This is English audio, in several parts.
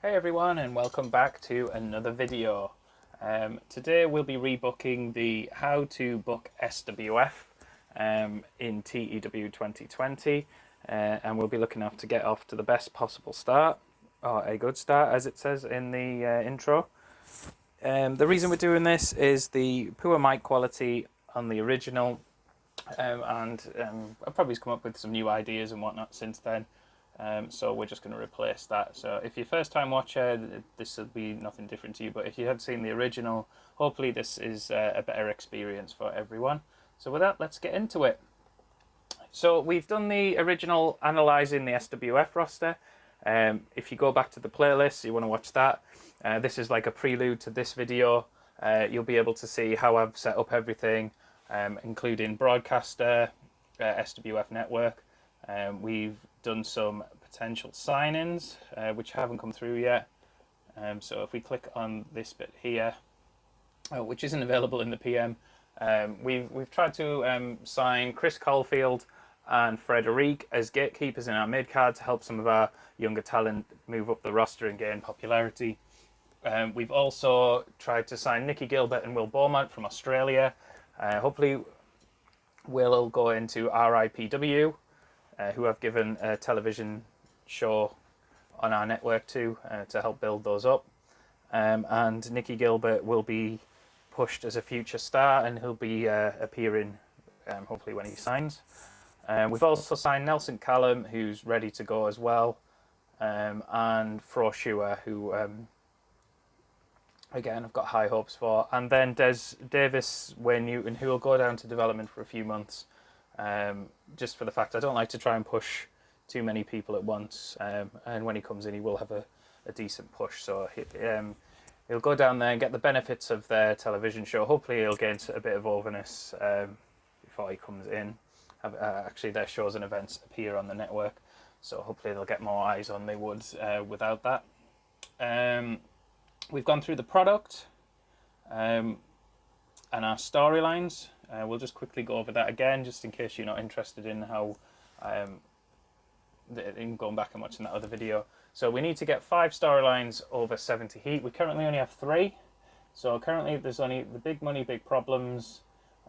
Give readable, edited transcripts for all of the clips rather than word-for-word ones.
Hey everyone, and welcome back to another video. Today we'll be rebooking the How to Book SWF in TEW 2020, and we'll be looking to get off to the best possible start, or a good start as it says in the intro. The reason we're doing this is the poor mic quality on the original, and I've probably come up with some new ideas and whatnot since then. So we're just going to replace that. So if you're first time watcher, this will be nothing different to you, but if you have seen the original, hopefully this is a better experience for everyone. So with that, let's get into it. So we've done the original analysing the SWF roster. If you go back to the playlist, you want to watch that. This is like a prelude to this video. You'll be able to see how I've set up everything, including broadcaster, SWF network. We've done some potential sign-ins, which haven't come through yet. So if we click on this bit here, which isn't available in the PM, we've tried to sign Chris Caulfield and Frederic as gatekeepers in our mid-card to help some of our younger talent move up the roster and gain popularity. We've also tried to sign Nicky Gilbert and Will Beaumont from Australia. Hopefully Will go into RIPW, who have given a television show on our network to help build those up. And Nicky Gilbert will be pushed as a future star, and he'll be appearing hopefully when he signs. We've also signed Nelson Callum, who's ready to go as well, and Fro Shua, who again I've got high hopes for. And then Davis Wayne Newton, who will go down to development for a few months. Just for the fact I don't like to try and push too many people at once, and when he comes in he will have a decent push, so he'll go down there and get the benefits of their television show. Hopefully he'll gain a bit of overness before he comes in. Actually their shows and events appear on the network, so hopefully they'll get more eyes on they would without that. We've gone through the product and our storylines. We'll just quickly go over that again, just in case you're not interested in how in going back and watching that other video. So we need to get 5 storylines over 70 heat. We currently only have 3. So currently there's only the Big Money, Big Problems,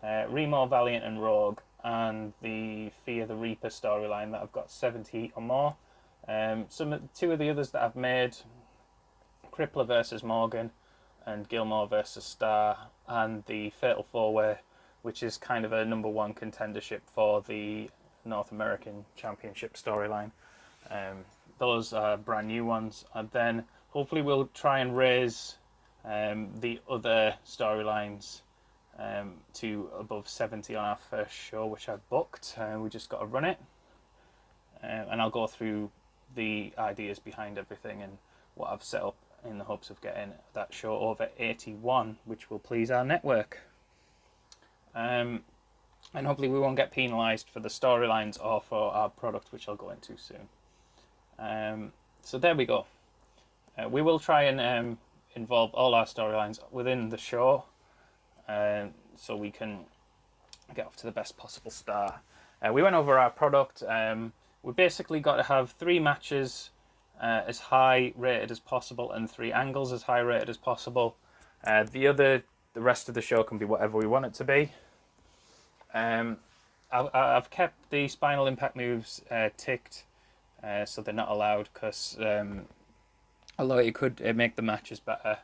Remo, Valiant and Rogue, and the Fear the Reaper storyline that I've got 70 heat or more. 2 of the others that I've made, Crippler versus Morgan and Gilmore versus Star, and the Fatal 4-Way, which is kind of a #1 contendership for the North American Championship storyline. Those are brand new ones, and then hopefully we'll try and raise the other storylines to above 70 on our first show, which I've booked. We just got to run it, and I'll go through the ideas behind everything and what I've set up in the hopes of getting that show over 81, which will please our network. And hopefully we won't get penalised for the storylines or for our product, which I'll go into soon. So there we go. We will try and involve all our storylines within the show, so we can get off to the best possible start. We went over our product. We basically got to have 3 matches as high rated as possible and 3 angles as high rated as possible. The rest of the show can be whatever we want it to be. I've kept the spinal impact moves ticked, so they're not allowed, because although it could make the matches better,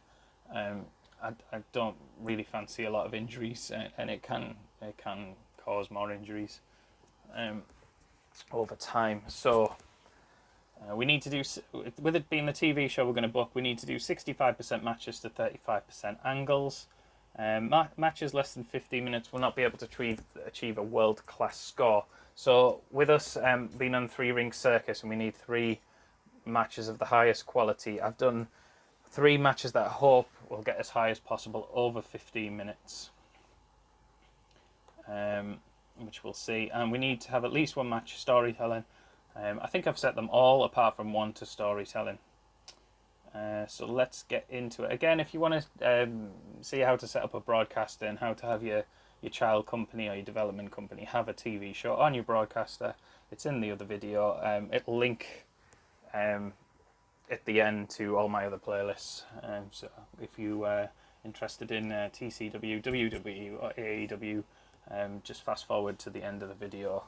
I don't really fancy a lot of injuries, and it can cause more injuries over time. So we need to do, with it being the TV show we're going to book, we need to do 65% matches to 35% angles. Matches less than 15 minutes will not be able to achieve a world-class score. So with us being on 3-ring circus, and we need 3 matches of the highest quality, I've done 3 matches that I hope will get as high as possible over 15 minutes, which we'll see. And we need to have at least 1 match storytelling. I think I've set them all apart from 1 to storytelling. So let's get into it. Again, if you want to see how to set up a broadcaster and how to have your child company or your development company have a TV show on your broadcaster, it's in the other video. It'll link at the end to all my other playlists. So if you are interested in TCW, WW or AEW, just fast forward to the end of the video,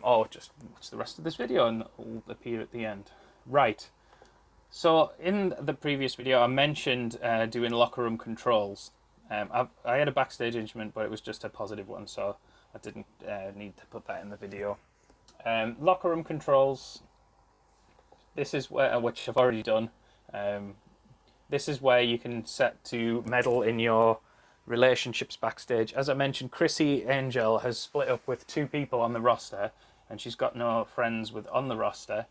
or just watch the rest of this video and it will appear at the end. Right. So in the previous video, I mentioned doing locker room controls. I had a backstage instrument, but it was just a positive one, so I didn't need to put that in the video. Locker room controls. This is where, which I've already done. This is where you can set to meddle in your relationships backstage. As I mentioned, Chrissy Angel has split up with 2 people on the roster, and she's got no friends on the roster,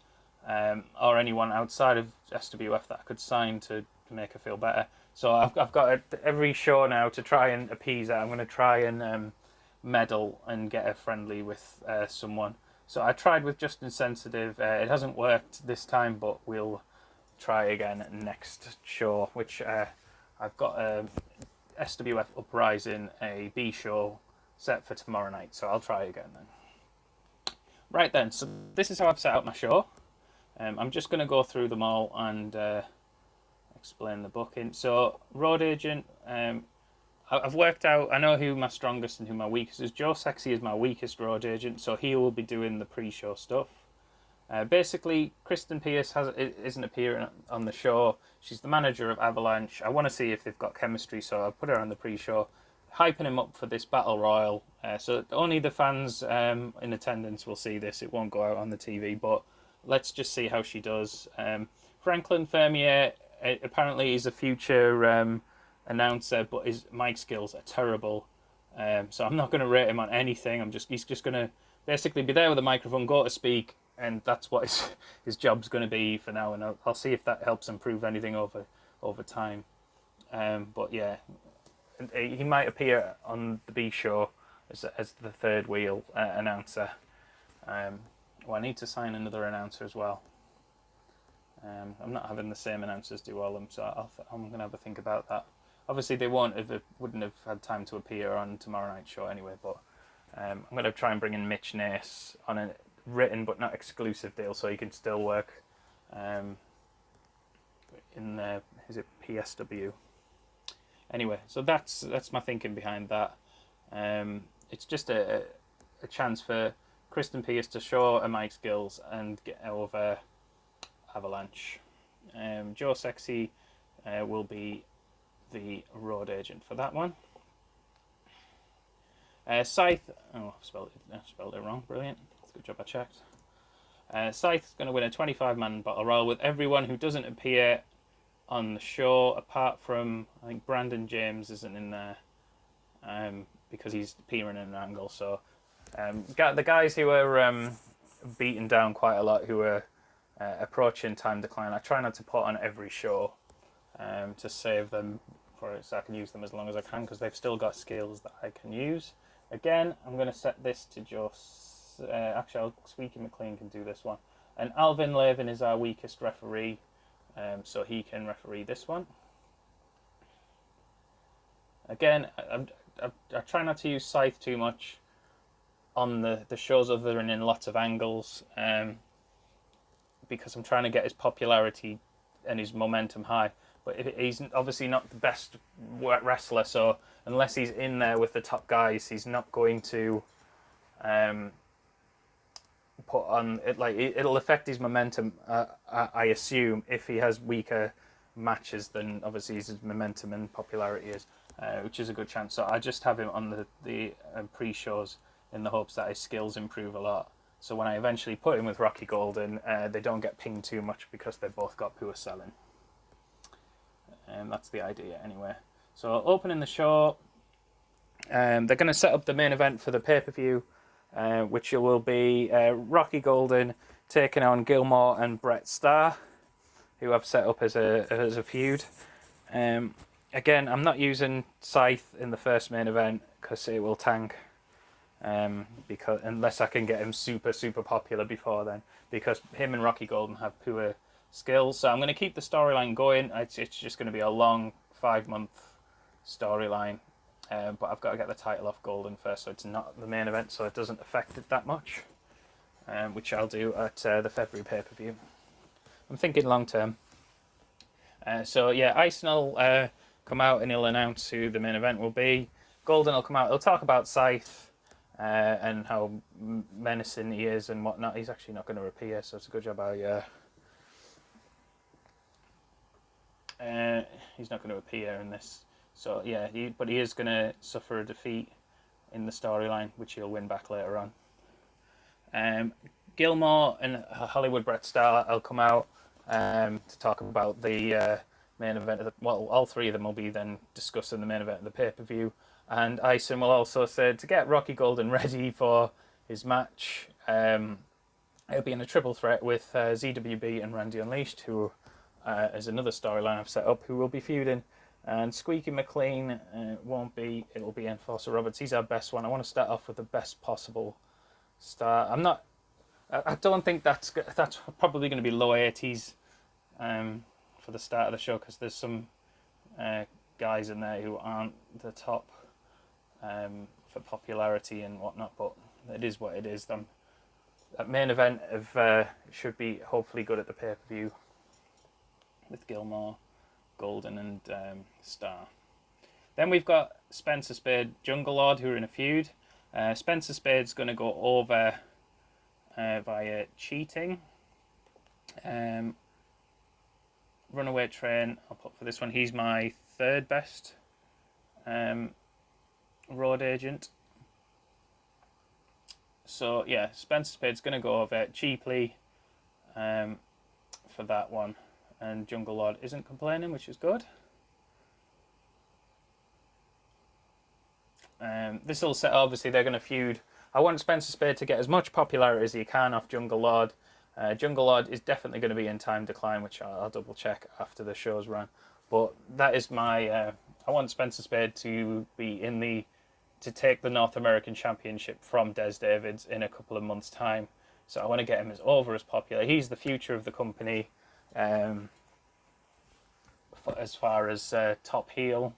or anyone outside of SWF that I could sign to make her feel better. So I've got every show now to try and appease her. I'm going to try and meddle and get her friendly with someone. So I tried with Just Insensitive. It hasn't worked this time, but we'll try again next show, which I've got a SWF Uprising, a B show set for tomorrow night. So I'll try again then. Right then, so this is how I've set out my show. I'm just going to go through them all and explain the booking. So Road Agent, I've worked out, I know who my strongest and who my weakest is. Joe Sexy is my weakest road agent, so he will be doing the pre-show stuff. Basically, Kristen Pierce isn't appearing on the show. She's the manager of Avalanche. I want to see if they've got chemistry, so I'll put her on the pre-show, hyping him up for this Battle Royal. So only the fans in attendance will see this. It won't go out on the TV, but let's just see how she does. Franklin Fermier, apparently he's a future announcer, but his mic skills are terrible, so I'm not going to rate him on anything. He's just going to basically be there with a microphone, go to speak, and that's what his job's going to be for now, and I'll see if that helps improve anything over time. But yeah, he might appear on the B show as the third wheel announcer. I need to sign another announcer as well. I'm not having the same announcers do all of them, so I'm going to have a think about that. Obviously, they wouldn't have had time to appear on tomorrow night's show anyway, but I'm going to try and bring in Mitch Nace on a written but not exclusive deal, so he can still work in is it PSW? Anyway, so that's my thinking behind that. It's just a chance for Kristen Pierce to show her mic skills and get over Avalanche. Joe Sexy will be the road agent for that one. Scythe, I spelled it wrong, brilliant, good job I checked. Scythe's going to win a 25-man battle royal with everyone who doesn't appear on the show, apart from, I think Brandon James isn't in there, because he's appearing in an angle, so the guys who are beaten down quite a lot, who are approaching time decline, I try not to put on every show to save them for it, so I can use them as long as I can, because they've still got skills that I can use. Again, I'm going to set this to just actually Squeaky McLean can do this one, and Alvin Lavin is our weakest referee, so he can referee this one. Again, I try not to use Scythe too much on the shows other than in lots of angles, because I'm trying to get his popularity and his momentum high. But he's obviously not the best wrestler, so unless he's in there with the top guys, he's not going to put on it. Like, it'll affect his momentum, I assume, if he has weaker matches than obviously his momentum and popularity is, which is a good chance. So I just have him on the pre-shows in the hopes that his skills improve a lot. So when I eventually put him with Rocky Golden, they don't get pinged too much because they've both got poor selling. And that's the idea anyway. So opening the show, they're going to set up the main event for the pay-per-view, which will be Rocky Golden taking on Gilmore and Brett Starr, who I've set up as a feud. Again, I'm not using Scythe in the first main event because it will tank. Because unless I can get him super popular before then, because him and Rocky Golden have poor skills. So I'm going to keep the storyline going. It's just going to be a long 5-month storyline, but I've got to get the title off Golden first, so it's not the main event, so it doesn't affect it that much, which I'll do at the February pay-per-view. I'm thinking long term. So yeah, Ison will come out and he'll announce who the main event will be. Golden will come out. He'll talk about Scythe and how menacing he is and whatnot. He's actually not going to appear, so it's a good job he's not going to appear in this. So yeah, but he is going to suffer a defeat in the storyline, which he'll win back later on. Gilmore and Hollywood Brett Starr will come out to talk about the main event. Well, all three of them will be then discussing the main event of the pay-per-view. And Ison will also say to get Rocky Golden ready for his match. He'll be in a triple threat with ZWB and Randy Unleashed, who is another storyline I've set up, who will be feuding. And Squeaky McLean won't be. It will be Enforcer Roberts. He's our best one. I want to start off with the best possible start. I don't think that's probably going to be low 80s for the start of the show, because there's some guys in there who aren't the top for popularity and whatnot. But it is what it is. That main event should be hopefully good at the pay-per-view with Gilmore, Golden and Starr. Then we've got Spencer Spade, Jungle Lord, who are in a feud. Spencer Spade's going to go over via cheating. Runaway Train, I'll put for this one. He's my third best road agent. So yeah, Spencer Spade's going to go over cheaply for that one. And Jungle Lord isn't complaining, which is good. This will set, obviously they're going to feud. I want Spencer Spade to get as much popularity as he can off Jungle Lord. Jungle Lord is definitely going to be in time decline, which I'll double check after the show's run. But that is my, I want Spencer Spade to be to take the North American Championship from Des Davids in a couple of months' time. So I want to get him as popular. He's the future of the company. As far as top heel,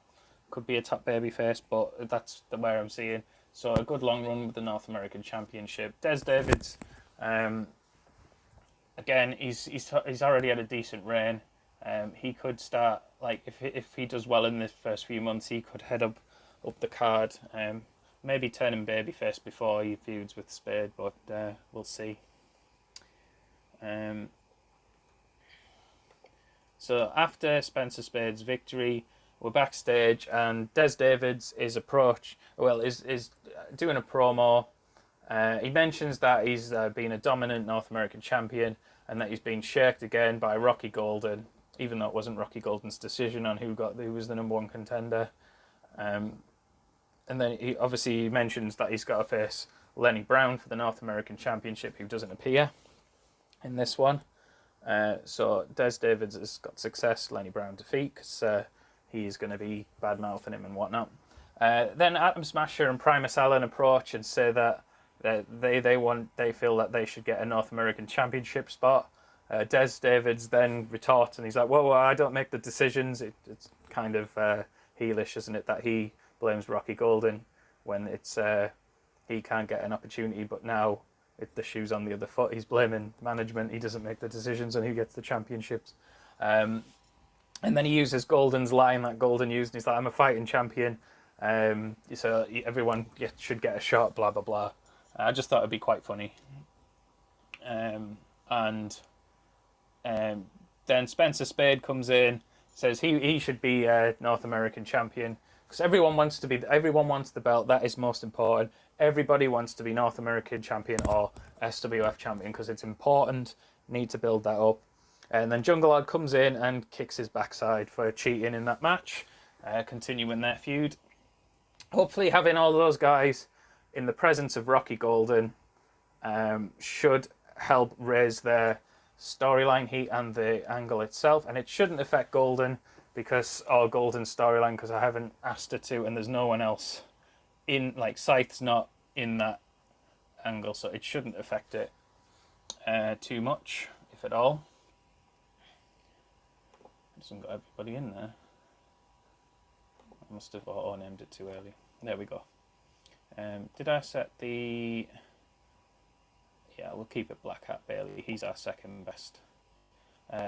could be a top babyface, but that's where I'm seeing. So a good long run with the North American Championship. Des Davids, again, he's already had a decent reign. He could start, like, if he does well in the first few months, he could head up the card. Maybe turn him babyface before he feuds with Spade, but we'll see. So after Spencer Spade's victory, we're backstage and Des Davids is doing a promo. He mentions that he's been a dominant North American champion and that he's been shirked again by Rocky Golden, even though it wasn't Rocky Golden's decision on who was the number one contender. And then he mentions that he's got to face Lenny Brown for the North American Championship, who doesn't appear in this one. So Des Davids has got success, Lenny Brown defeat, because he's going to be bad-mouthing him and whatnot. Then Atom Smasher and Primus Allen approach and say that they feel that they should get a North American Championship spot. Des Davids then retorts and he's like, well, I don't make the decisions. It's kind of heelish, isn't it, that he blames Rocky Golden when it's he can't get an opportunity, but now the shoe's on the other foot. He's blaming management. He doesn't make the decisions on who gets the championships. And then he uses Golden's line that Golden used, and he's like, I'm a fighting champion, so everyone should get a shot, blah, blah, blah. I just thought it'd be quite funny. And then Spencer Spade comes in, says he should be North American champion, because everyone wants the belt. That is most important. Everybody wants to be North American champion or SWF champion because it's important. Need to build that up. And then Jungle Lord comes in and kicks his backside for cheating in that match, continuing their feud. Hopefully having all of those guys in the presence of Rocky Golden should help raise their storyline heat and the angle itself. And it shouldn't affect Golden's storyline, because I haven't asked her to, and there's no one else in, like, Scythe's not in that angle, so it shouldn't affect it too much, if at all. It hasn't got everybody in there. I must have auto-named it too early. There we go. Did I set the... Yeah, we'll keep it Black Hat Bailey. He's our second best.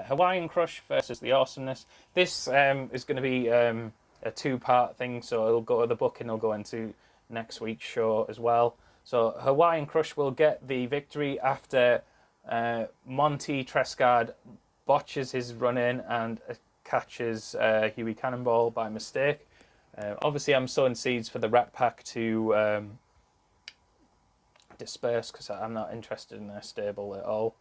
Hawaiian Crush versus the Awesomeness. This is going to be a two-part thing, so it'll go, the booking will go into next week's show as well. So Hawaiian Crush will get the victory after Monty Trescard botches his run-in and catches Huey Cannonball by mistake. Obviously, I'm sowing seeds for the Rat Pack to disperse because I'm not interested in their stable at all.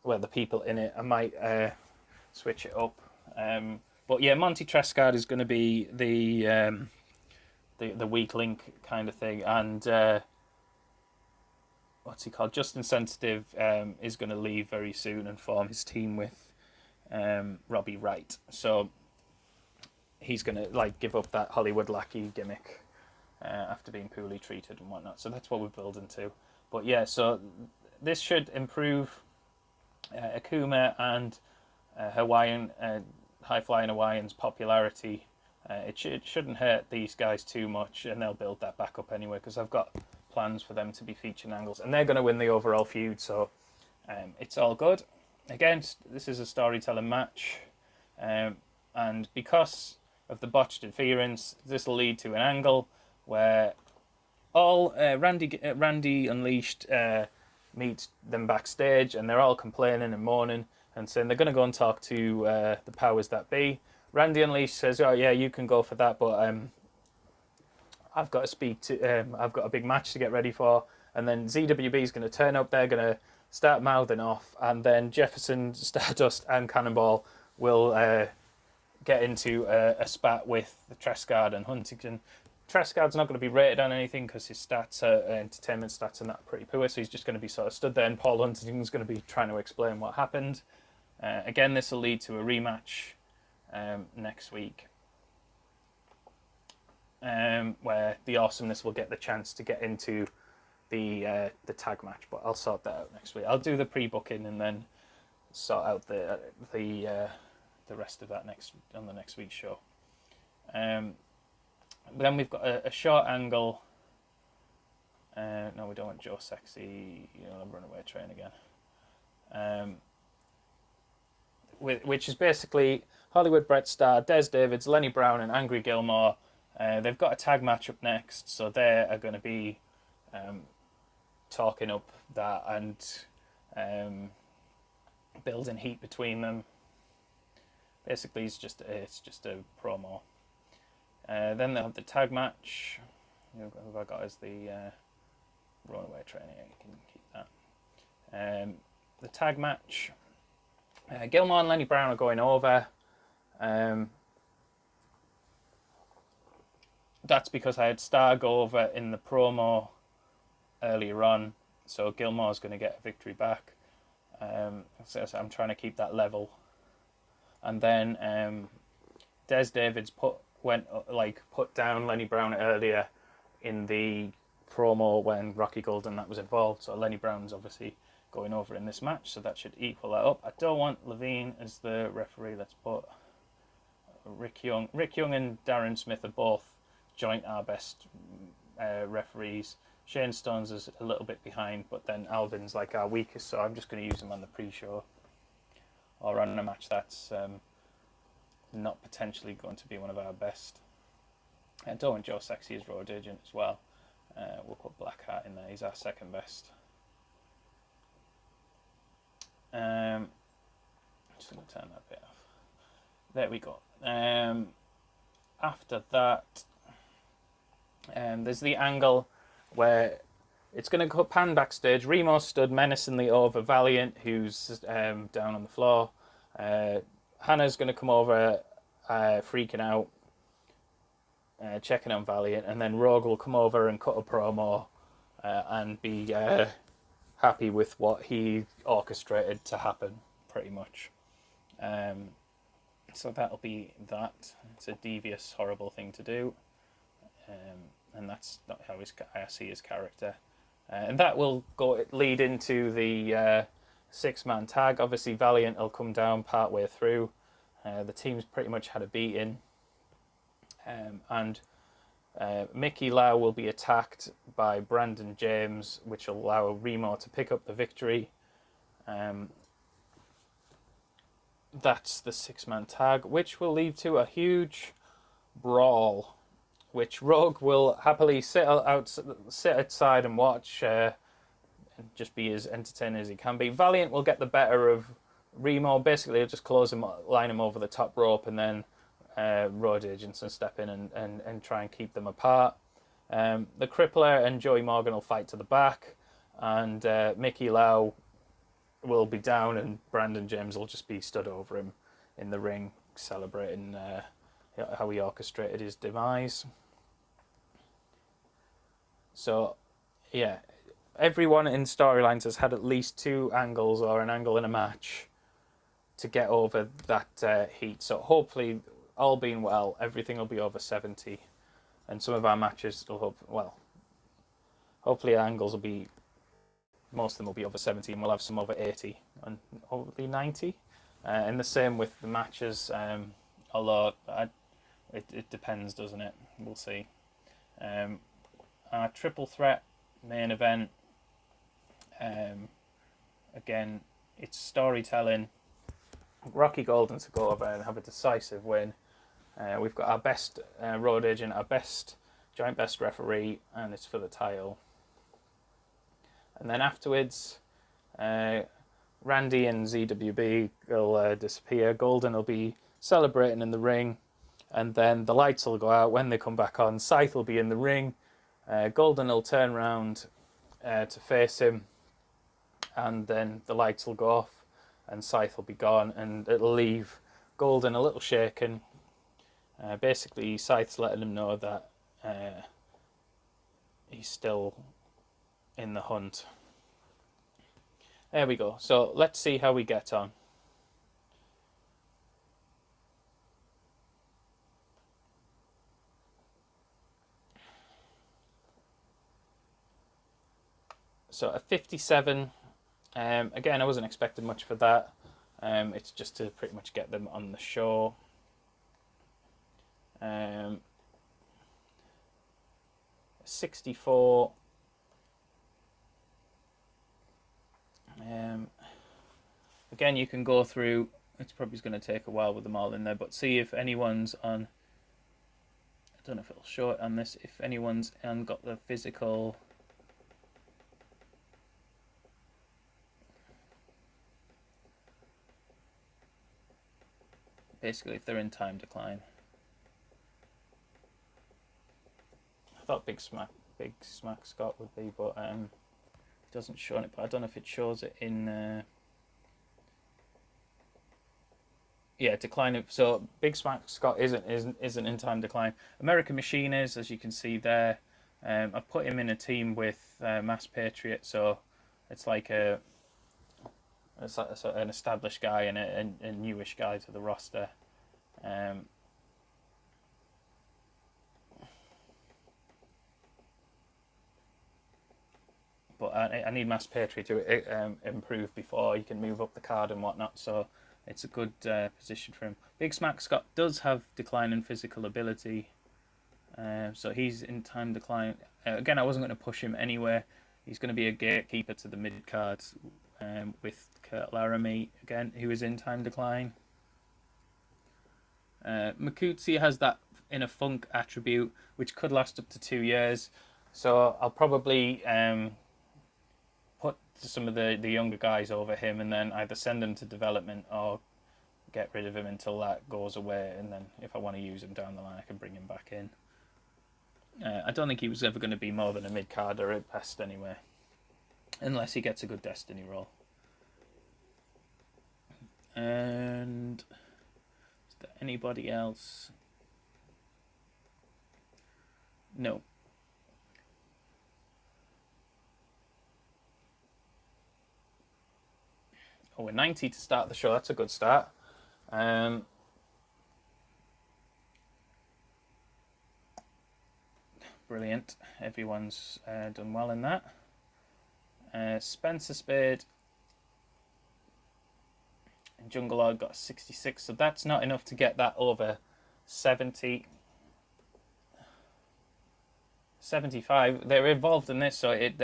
Well, the people in it, I might switch it up. But yeah, Monty Trescard is going to be the weak link kind of thing, and what's he called? Justin Sensitive is going to leave very soon and form his team with Robbie Wright. So he's going to give up that Hollywood lackey gimmick after being poorly treated and whatnot. So that's what we're building to. But yeah, so this should improve Akuma and Hawaiian high-flying Hawaiian's popularity. It shouldn't hurt these guys too much, and they'll build that back up anyway, because I've got plans for them to be featured angles, and they're going to win the overall feud, so it's all good. Again, this is a storytelling match, and because of the botched interference, this will lead to an angle where all Randy Unleashed meet them backstage, and they're all complaining and moaning and saying they're going to go and talk to the powers that be. Randy Unleashed says, "Oh yeah, you can go for that, but I've got to speak to. I've got a big match to get ready for." And then ZWB is going to turn up. They're going to start mouthing off, and then Jefferson, Stardust, and Cannonball will get into a spat with the Trescard and Huntington. Trescard's not going to be rated on anything because his stats, entertainment stats, are not pretty poor, so he's just going to be sort of stood there, and Paul Huntington's going to be trying to explain what happened. Again, this will lead to a rematch next week, where the Awesomeness will get the chance to get into the tag match, but I'll sort that out next week. I'll do the pre-booking and then sort out the rest of that on the next week's show. Then we've got a short angle. No, we don't want Joe Sexy. Runaway Train again. Which is basically Hollywood Bret Starr, Des Davids, Lenny Brown, and Angry Gilmore. They've got a tag match up next, so they are going to be talking up that and building heat between them. Basically, it's just a promo. Then they'll have the tag match. Who have I got as the Runaway Train? Yeah, you can keep that. The tag match. Gilmore and Lenny Brown are going over. That's because I had Starr go over in the promo earlier on, so Gilmore's going to get a victory back. So I'm trying to keep that level. And then Des Davids put down Lenny Brown earlier in the promo when Rocky Gold and that was involved. So Lenny Brown's obviously going over in this match, so that should equal that up. I don't want Levine as the referee. Let's put Rick Young. Rick Young and Darren Smith are both joint our best referees. Shane Stones is a little bit behind, but then Alvin's our weakest, so I'm just going to use him on the pre-show or on a match that's not potentially going to be one of our best. I don't want Joe Sexy as road agent as well. We'll put Blackheart in there. He's our second best. Just going to turn that bit off. There we go. After that, there's the angle where it's going to pan backstage. Remo stood menacingly over Valiant, who's down on the floor. Hannah's going to come over, freaking out, checking on Valiant, and then Rogue will come over and cut a promo and be happy with what he orchestrated to happen, pretty much. So that'll be that. It's a devious, horrible thing to do, and that's not how I see his character. And that will lead into the six-man tag. Obviously, Valiant will come down part-way through. The team's pretty much had a beating. And Mickey Lau will be attacked by Brandon James, which will allow Remo to pick up the victory. that's the 6-man tag, which will lead to a huge brawl, which Rogue will happily sit outside and watch, and just be as entertaining as he can be. Valiant will get the better of Remo. Basically, he'll just close him, line him over the top rope, and then Road Agents and step in and try and keep them apart. The Crippler and Joey Morgan will fight to the back, and Mickey Lau will be down, and Brandon James will just be stood over him in the ring, celebrating how he orchestrated his demise. So, yeah, everyone in storylines has had at least 2 angles or an angle in a match to get over that heat. So hopefully, all being well, everything will be over 70. And some of our matches will hopefully our angles will be, most of them will be over 70, and we'll have some over 80 and hopefully 90. And the same with the matches, although it depends, doesn't it? We'll see. Our triple threat main event, again, it's storytelling. Rocky Golden to go over and have a decisive win. We've got our best road agent, our best joint best referee, and it's for the title. And then afterwards, Randy and ZWB will disappear. Golden will be celebrating in the ring, and then the lights will go out. When they come back on, Scythe will be in the ring. Golden will turn around to face him, and then the lights will go off, and Scythe will be gone, and it'll leave Golden a little shaken. Basically, Scythe's letting him know that he's still in the hunt. There we go. So let's see how we get on. So a 57. Again, I wasn't expecting much for that. It's just to pretty much get them on the show. 64. Again, you can go through. It's probably going to take a while with them all in there, but see if anyone's on. I don't know if it'll show it on this. If anyone's got the physical. Basically, if they're in time decline. I thought Big Smack Scott would be, but it doesn't show it. But I don't know if it shows it in. Yeah, decline. So Big Smack Scott isn't in time decline. American Machine is, as you can see there. I've put him in a team with Mass Patriot, so it's like an established guy and a newish guy to the roster. But I need Mass Patriot to improve before he can move up the card and whatnot, so it's a good position for him. Big Smack Scott does have decline in physical ability, so he's in time decline. Again, I wasn't going to push him anywhere. He's going to be a gatekeeper to the mid cards with Kurt Laramie, again, who is in time decline. Makutsi has that inner funk attribute, which could last up to 2 years. So I'll probably put some of the younger guys over him, and then either send them to development or get rid of him until that goes away. And then if I want to use him down the line, I can bring him back in. I don't think he was ever going to be more than a mid-carder at best anyway, unless he gets a good Destiny role. And is there anybody else? No. Oh, we're 90 to start the show. That's a good start. Brilliant. Everyone's done well in that. Spencer Spade and Jungle Lord got a 66, so that's not enough to get that over 70. 75. They're involved in this, so it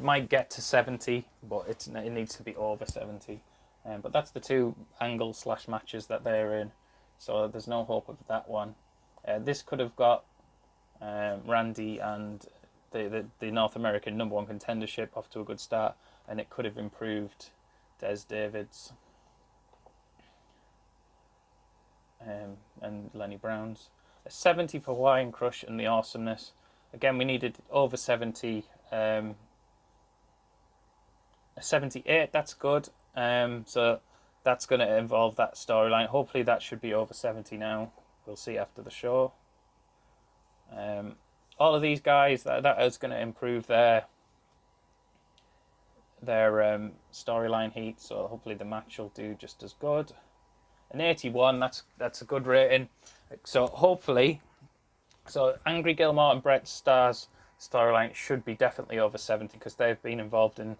might get to 70, but it needs to be over 70. But that's the two angle / matches that they're in, so there's no hope of that one. This could have got Randy and the North American #1 contendership off to a good start, and it could have improved Des David's and Lenny Brown's. A 70 for Hawaiian Crush and the Awesomeness. Again, we needed over 70. A 78, that's good. So that's going to involve that storyline. Hopefully that should be over 70 now. We'll see after the show. All of these guys, that is going to improve their storyline heat. So hopefully the match will do just as good. An 81, that's a good rating. So hopefully, Angry Gilmore and Brett Starr's storyline should be definitely over 70 because they've been involved in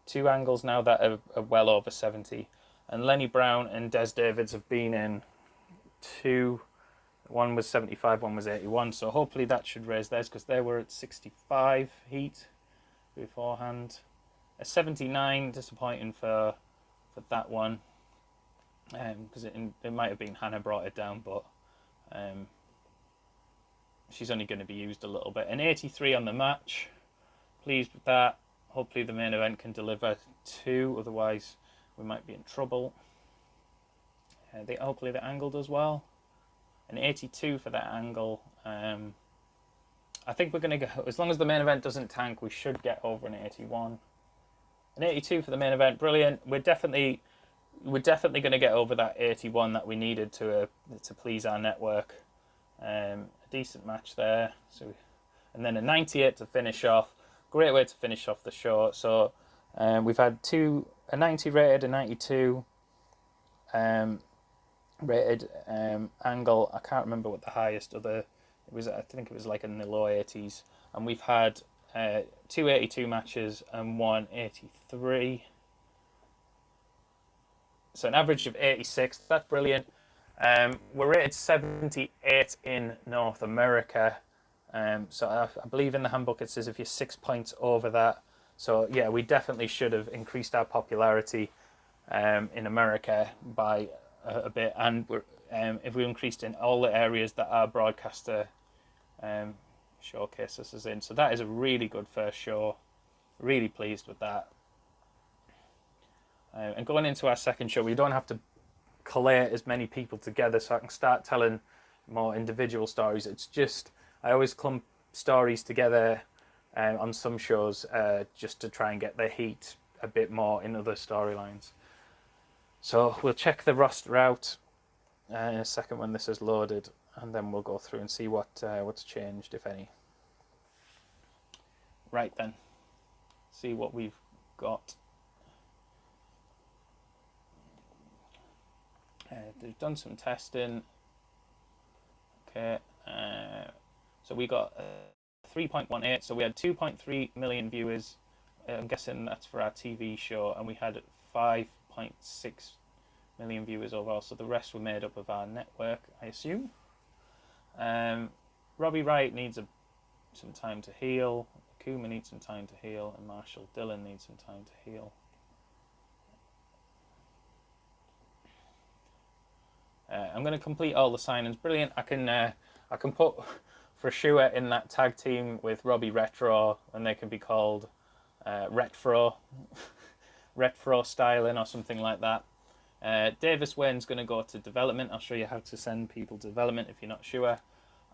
2 angles now that are well over 70. And Lenny Brown and Des Davids have been in 2. One was 75, one was 81. So hopefully that should raise theirs because they were at 65 heat beforehand. A 79, disappointing for that one. Because it might have been Hannah brought it down, but she's only going to be used a little bit. An 83 on the match, pleased with that. Hopefully the main event can deliver 2, otherwise we might be in trouble. Hopefully the angle does well. An 82 for that angle. I think we're going to go, as long as the main event doesn't tank, we should get over an 81. An 82 for the main event, brilliant. We're definitely going to get over that 81 that we needed to please our network. A decent match there. And then a 98 to finish off. Great way to finish off the show. So we've had a 90 rated, a 92 rated angle. I can't remember what the highest other. It was. I think it was like in the low 80s. And we've had 2 82 matches and 1 83. So an average of 86, that's brilliant. We're rated 78 in North America. So I believe in the handbook it says if you're 6 points over that. So yeah, we definitely should have increased our popularity in America by a bit. And if we increased in all the areas that our broadcaster showcases us in. So that is a really good first show. Really pleased with that. And going into our second show, we don't have to collate as many people together, so I can start telling more individual stories. It's just, I always clump stories together on some shows just to try and get the heat a bit more in other storylines. So we'll check the roster out in a second when this is loaded, and then we'll go through and see what's changed, if any. Right then, see what we've got. They've done some testing. Okay, so we got 3.18. So we had 2.3 million viewers. I'm guessing that's for our TV show, and we had 5.6 million viewers overall. So the rest were made up of our network, I assume. Robbie Wright needs some time to heal. Kuma needs some time to heal, and Marshall Dillon needs some time to heal. I'm going to complete all the signings. Brilliant. I can put Freshua in that tag team with Robbie Retro, and they can be called Retro Styling or something like that. Davis Wayne's going to go to development. I'll show you how to send people to development if you're not sure.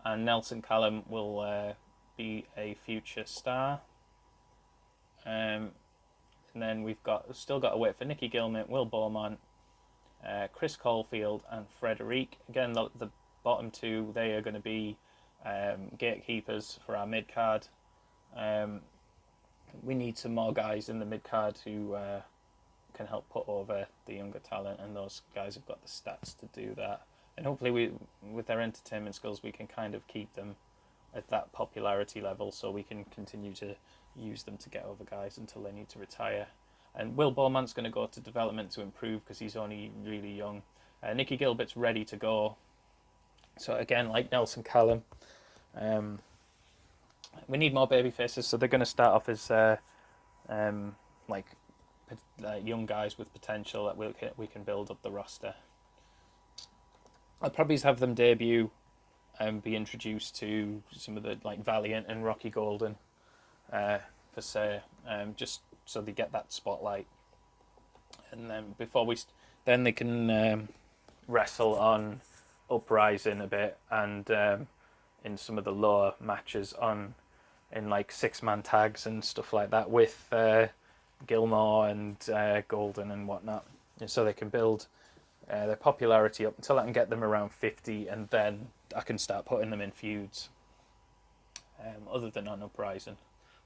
And Nelson Callum will be a future star. And then we've still got to wait for Nicky Gilman, Will Beaumont, Chris Caulfield and Frederic. Again, the bottom 2, they are going to be gatekeepers for our mid-card. We need some more guys in the mid-card who can help put over the younger talent, and those guys have got the stats to do that. And hopefully with their entertainment skills, we can kind of keep them at that popularity level so we can continue to use them to get over guys until they need to retire. And Will Beaumont's going to go to development to improve because he's only really young. Nicky Gilbert's ready to go. So again, like Nelson Callum, we need more baby faces. So they're going to start off as like young guys with potential that we can build up the roster. I'll probably have them debut and be introduced to some of the like Valiant and Rocky Golden, per se, just so they get that spotlight, and then then they can wrestle on Uprising a bit, and in some of the lower matches in like 6-man tags and stuff like that with Gilmore and Golden and whatnot, and so they can build their popularity up until I can get them around 50, and then I can start putting them in feuds, other than on Uprising,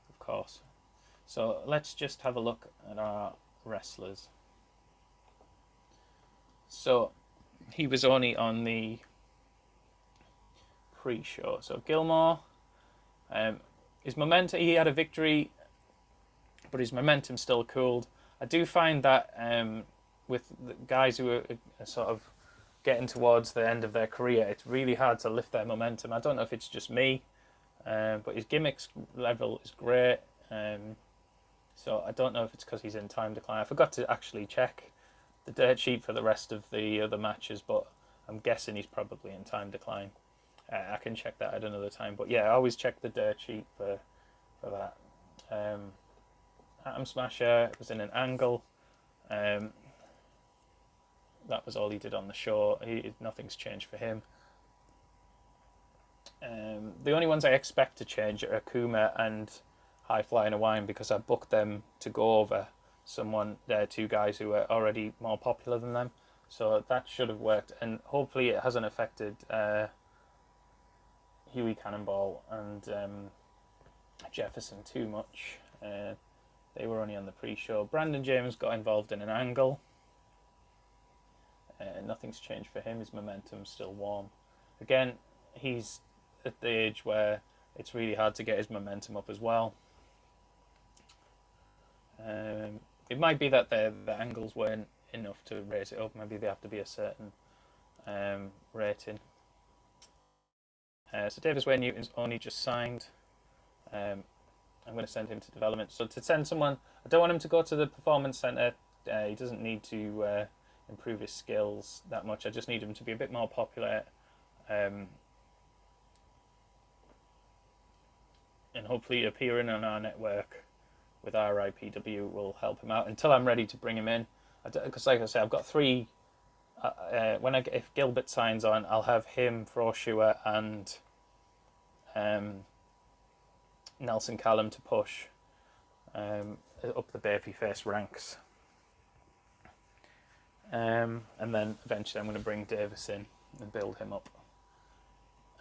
of course. So let's just have a look at our wrestlers. So he was only on the pre-show. So Gilmore, his momentum, he had a victory, but his momentum still cooled. I do find that with the guys who are sort of getting towards the end of their career, it's really hard to lift their momentum. I don't know if it's just me, but his gimmicks level is great. So I don't know if it's because he's in time decline. I forgot to actually check the dirt sheet for the rest of the other matches, but I'm guessing he's probably in time decline. I can check that at another time. But yeah, I always check the dirt sheet for that. Atom Smasher was in an angle. That was all he did on the show. Nothing's changed for him. The only ones I expect to change are Akuma and High Flying Hawaiian, because I booked them to go over two guys who are already more popular than them. So that should have worked, and hopefully it hasn't affected Huey Cannonball and Jefferson too much. They were only on the pre-show. Brandon James got involved in an angle. Nothing's changed for him. His momentum's still warm. Again, he's at the age where it's really hard to get his momentum up as well. It might be that the angles weren't enough to raise it up. Maybe they have to be a certain rating. So Davis Wayne Newton's only just signed. I'm going to send him to development. So to send someone, I don't want him to go to the performance center. He doesn't need to improve his skills that much. I just need him to be a bit more popular, and hopefully appearing on our network with RIPW will help him out until I'm ready to bring him in. Because like I say, I've got 3. If Gilbert signs on, I'll have him, Froshua, and Nelson Callum to push up the babyface ranks. And then eventually I'm going to bring Davis in and build him up.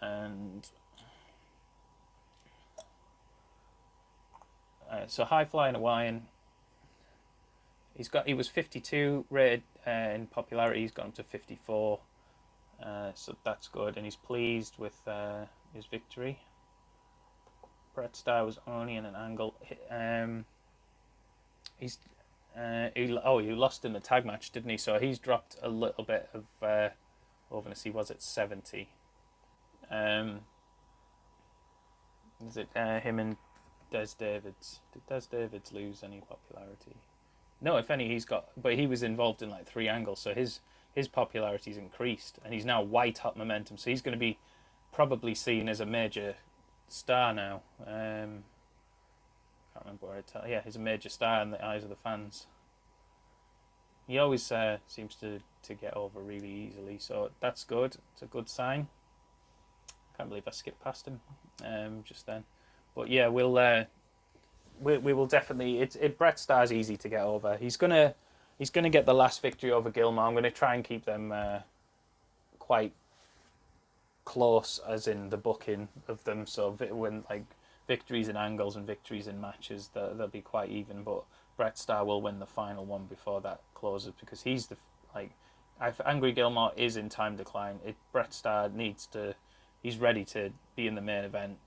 And so High Flying Hawaiian, he was 52 rated in popularity. He's gone up to 54, so that's good, and he's pleased with his victory. Brett Starr was only in an angle. He lost in the tag match, didn't he? So he's dropped a little bit of overness. He was at 70. Is it him and Des Davids? Did Des Davids lose any popularity? No, if any, but he was involved in like 3 angles, so his popularity's increased, and he's now white hot momentum. So he's going to be probably seen as a major star now. Can't remember where yeah, he's a major star in the eyes of the fans. He always seems to get over really easily, so that's good. It's a good sign. Can't believe I skipped past him just then. But yeah, we will definitely. Brett Starr's easy to get over. He's gonna get the last victory over Gilmore. I'm gonna try and keep them quite close, as in the booking of them. So when like victories in angles and victories in matches, they'll be quite even. But Brett Starr will win the final one before that closes, because he's if Angry Gilmore is in time decline, Brett Starr he's ready to be in the main event.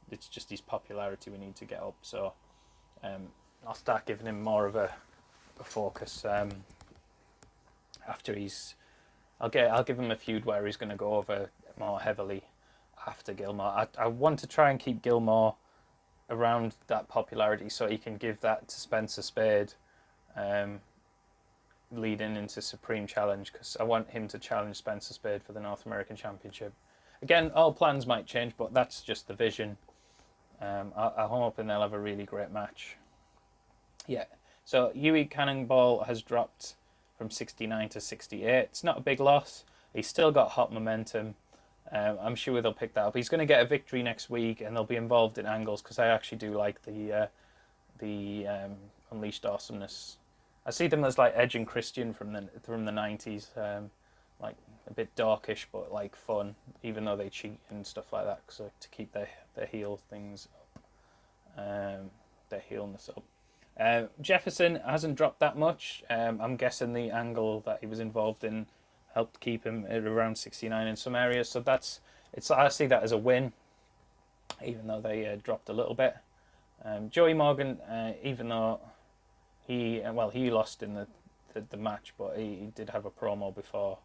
It's just his popularity we need to get up. So I'll start giving him more of a focus after I'll give him a feud where he's going to go over more heavily after Gilmore. I want to try and keep Gilmore around that popularity so he can give that to Spencer Spade leading into Supreme Challenge, because I want him to challenge Spencer Spade for the North American Championship. Again, all plans might change, but that's just the vision. I'm hoping they'll have a really great match. Yeah, so Yui Cannonball has dropped from 69 to 68. It's not a big loss. He's still got hot momentum. I'm sure they'll pick that up. He's going to get a victory next week, and they'll be involved in angles, because I actually do like the Unleashed Awesomeness. I see them as like Edge and Christian from the 90s, like a bit darkish but like fun, even though they cheat and stuff like that, so to keep their heel things up, their heelness up. Jefferson hasn't dropped that much. I'm guessing the angle that he was involved in helped keep him at around 69 in some areas, so I see that as a win, even though they dropped a little bit. Joey Morgan, even though he lost in the match, but he did have a promo before,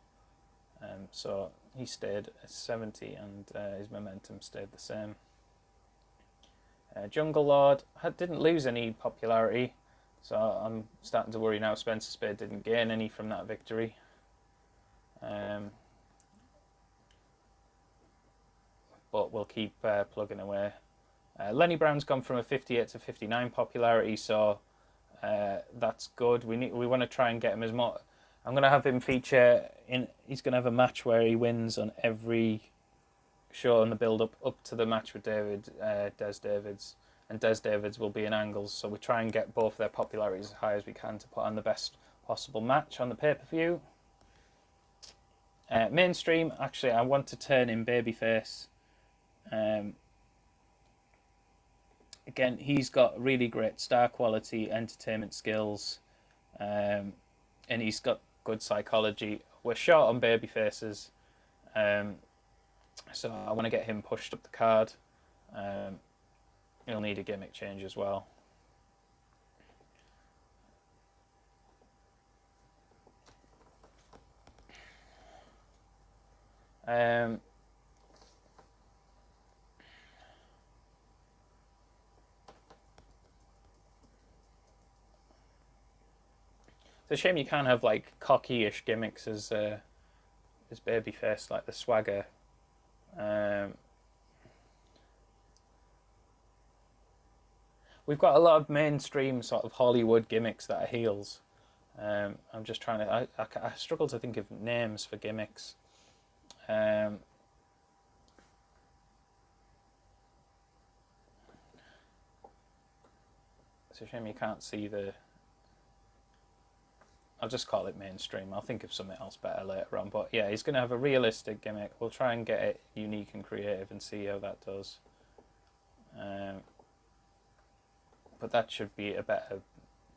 so he stayed at 70, and his momentum stayed the same. Jungle Lord didn't lose any popularity, so I'm starting to worry now Spencer Spade didn't gain any from that victory. But we'll keep plugging away. Lenny Brown's gone from a 58 to 59 popularity, so that's good. We want to try and get him as much. I'm going to have him feature in. He's going to have a match where he wins on every show in the build up to the match with Des Davids, and Des Davids will be in angles. So we try and get both their popularities as high as we can to put on the best possible match on the pay-per-view. Mainstream, actually, I want to turn in babyface. Again, he's got really great star quality, entertainment skills, and he's got good psychology. We're short on baby faces, so I want to get him pushed up the card. He'll need a gimmick change as well. It's a shame you can't have like cocky-ish gimmicks as babyface, like the swagger. We've got a lot of mainstream sort of Hollywood gimmicks that are heels. I'm just trying to. I struggle to think of names for gimmicks. It's a shame you can't see the. I'll just call it mainstream. I'll think of something else better later on. But yeah, he's going to have a realistic gimmick. We'll try and get it unique and creative and see how that does. But that should be a better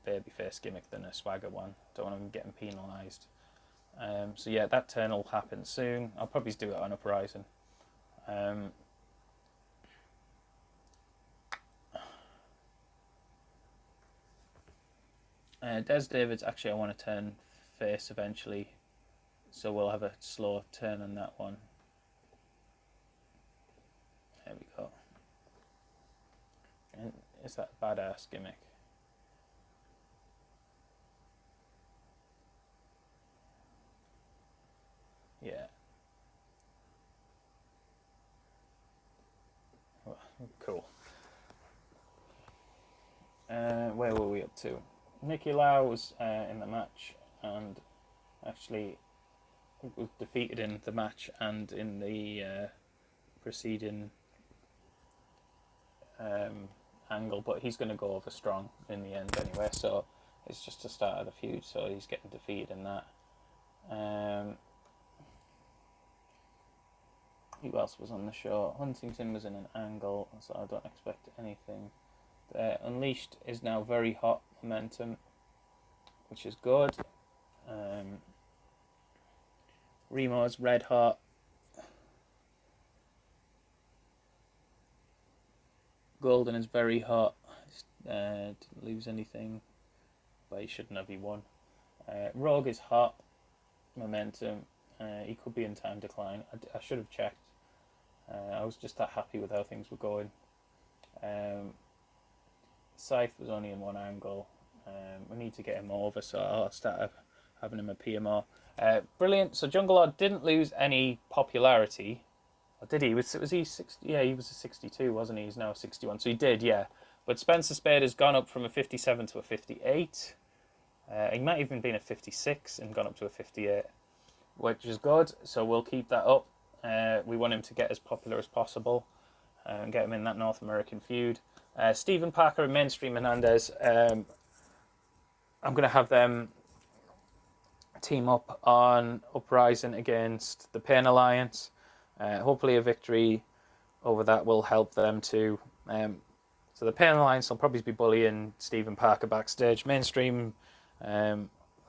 babyface gimmick than a swagger one. Don't want him getting penalised. So yeah, that turn will happen soon. I'll probably do it on Uprising. Des Davids, actually I want to turn face eventually, so we'll have a slow turn on that one. There we go. And is that a badass gimmick? Yeah. Cool. Where were we up to? Nicky Lau was in the match, and actually was defeated in the match and in the preceding angle, but he's going to go over strong in the end anyway, so it's just the start of the feud, so he's getting defeated in that. Who else was on the show? Huntington was in an angle, so I don't expect anything. Unleashed is now very hot momentum, which is good. Remo's red hot. Golden is very hot. Didn't lose anything, but he shouldn't have. He won. Rogue is hot momentum. He could be in time decline. I should have checked. I was just that happy with how things were going. Scythe was only in one angle. We need to get him over, so I'll start having him appear more. Brilliant. So Jungle Lord didn't lose any popularity. Or did he? Was he 60? Yeah, he was a 62, wasn't he? He's now 61. So he did, yeah. But Spencer Spade has gone up from a 57 to a 58. He might even been a 56 and gone up to a 58, which is good. So we'll keep that up. We want him to get as popular as possible and get him in that North American feud. Stephen Parker and Mainstream Hernandez. I'm going to have them team up on Uprising against the Pain Alliance. Hopefully a victory over that will help them too. So the Pain Alliance will probably be bullying Stephen Parker backstage. Mainstream, I'll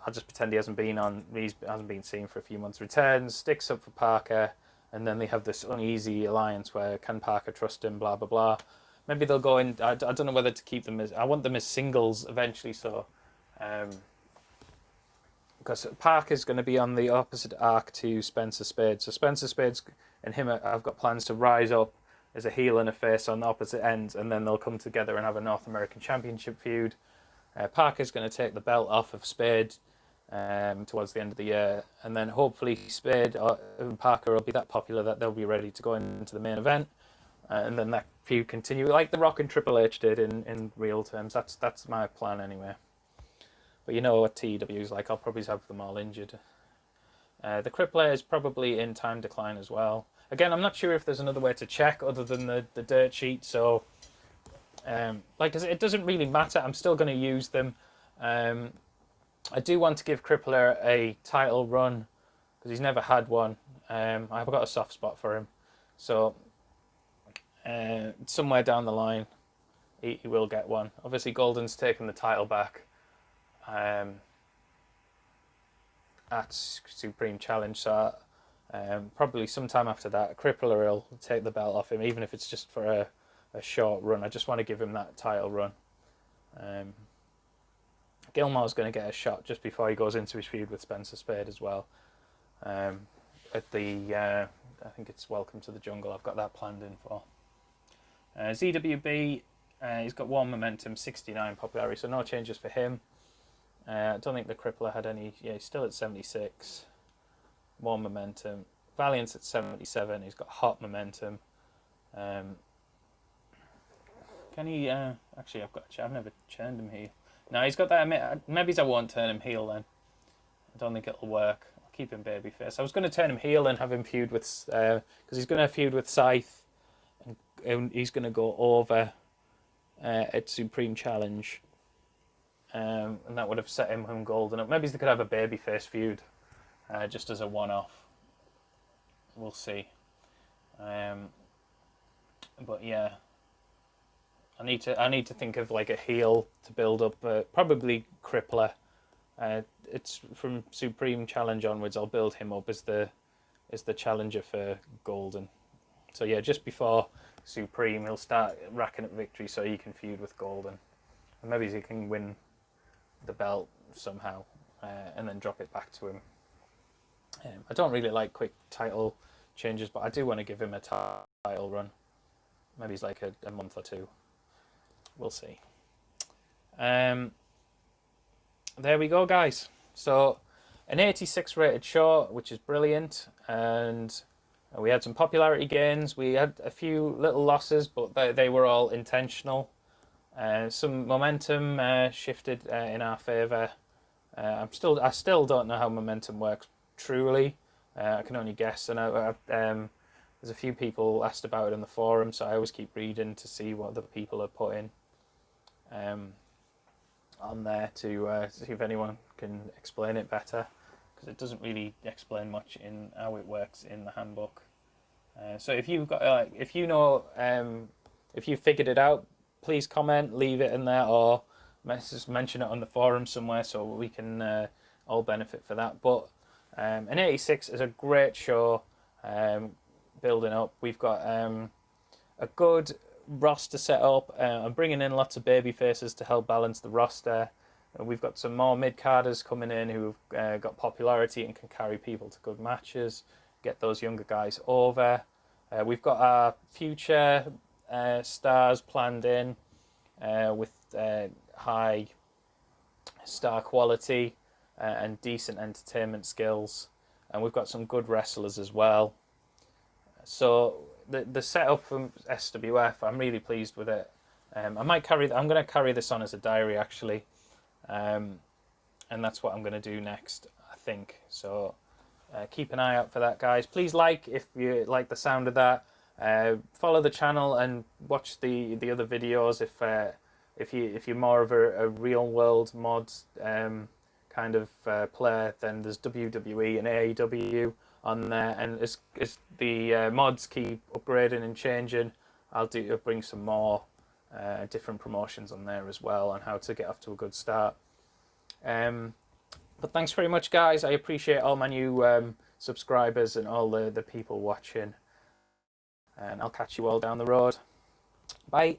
just pretend he hasn't been seen for a few months. Returns, sticks up for Parker, and then they have this uneasy alliance where can Parker trust him, blah, blah, blah. Maybe they'll go in, I don't know whether to keep them as, I want them as singles eventually, so... because Parker's going to be on the opposite arc to Spencer Spade. So Spencer Spade and him, I've got plans to rise up as a heel and a face on opposite ends, and then they'll come together and have a North American Championship feud. Parker's going to take the belt off of Spade towards the end of the year, and then hopefully Spade and Parker will be that popular that they'll be ready to go into the main event, and then that feud continue like The Rock and Triple H did in real terms. That's my plan anyway. But you know what TEW is like, I'll probably have them all injured. The Crippler is probably in time decline as well. Again, I'm not sure if there's another way to check other than the dirt sheet, so... like I said, it doesn't really matter, I'm still going to use them. I do want to give Crippler a title run, because he's never had one. I've got a soft spot for him. So, somewhere down the line, he will get one. Obviously, Golden's taken the title back. At Supreme Challenge, so probably sometime after that, Crippler will take the belt off him, even if it's just for a short run. I just want to give him that title run. Gilmore's going to get a shot just before he goes into his feud with Spencer Spade as well. At the, I think it's Welcome to the Jungle, I've got that planned in for. ZWB, he's got 1 momentum, 69 popularity, so no changes for him. I don't think the Crippler had any. Yeah, he's still at 76. 1 momentum. Valiant's at 77. He's got hot momentum. Can he? Actually, I've never turned him heel. No, he's got that. Maybe I won't turn him heel then. I don't think it'll work. I'll keep him babyface. I was going to turn him heel and have him feud with, because he's going to feud with Scythe, and he's going to go over at Supreme Challenge. And that would have set him and Golden up. Maybe they could have a babyface feud, just as a one-off. We'll see. But yeah, I need to think of like a heel to build up. Probably Crippler. It's from Supreme Challenge onwards. I'll build him up as the challenger for Golden. So yeah, just before Supreme, he'll start racking up victories so he can feud with Golden, and maybe he can win the belt somehow, and then drop it back to him. I don't really like quick title changes, but I do want to give him a title run. Maybe it's like a month or two. We'll see. There we go, guys. So an 86 rated show, which is brilliant, and we had some popularity gains. We had a few little losses, but they were all intentional. Some momentum shifted in our favour. I still don't know how momentum works truly. I can only guess. And there's a few people asked about it in the forum, so I always keep reading to see what the people are putting on there to see if anyone can explain it better, because it doesn't really explain much in how it works in the handbook. So if you've got, if you know, if you figured it out, please comment, leave it in there, or just mention it on the forum somewhere so we can all benefit for that. But an 86 is a great show, building up. We've got a good roster set up. I'm bringing in lots of baby faces to help balance the roster. We've got some more mid-carders coming in who've got popularity and can carry people to good matches, get those younger guys over. We've got our future stars planned in with high star quality, and decent entertainment skills. And we've got some good wrestlers as well. So the setup from SWF, I'm really pleased with it. I'm going to carry this on as a diary actually, and that's what I'm going to do next, I think. So keep an eye out for that, guys. Please like if you like the sound of that. Follow the channel and watch the other videos if you're more of a real world mod kind of player. Then there's WWE and AEW on there, and as the mods keep upgrading and changing, I'll bring some more different promotions on there as well on how to get off to a good start. But thanks very much, guys. I appreciate all my new subscribers and all the people watching, and I'll catch you all down the road. Bye.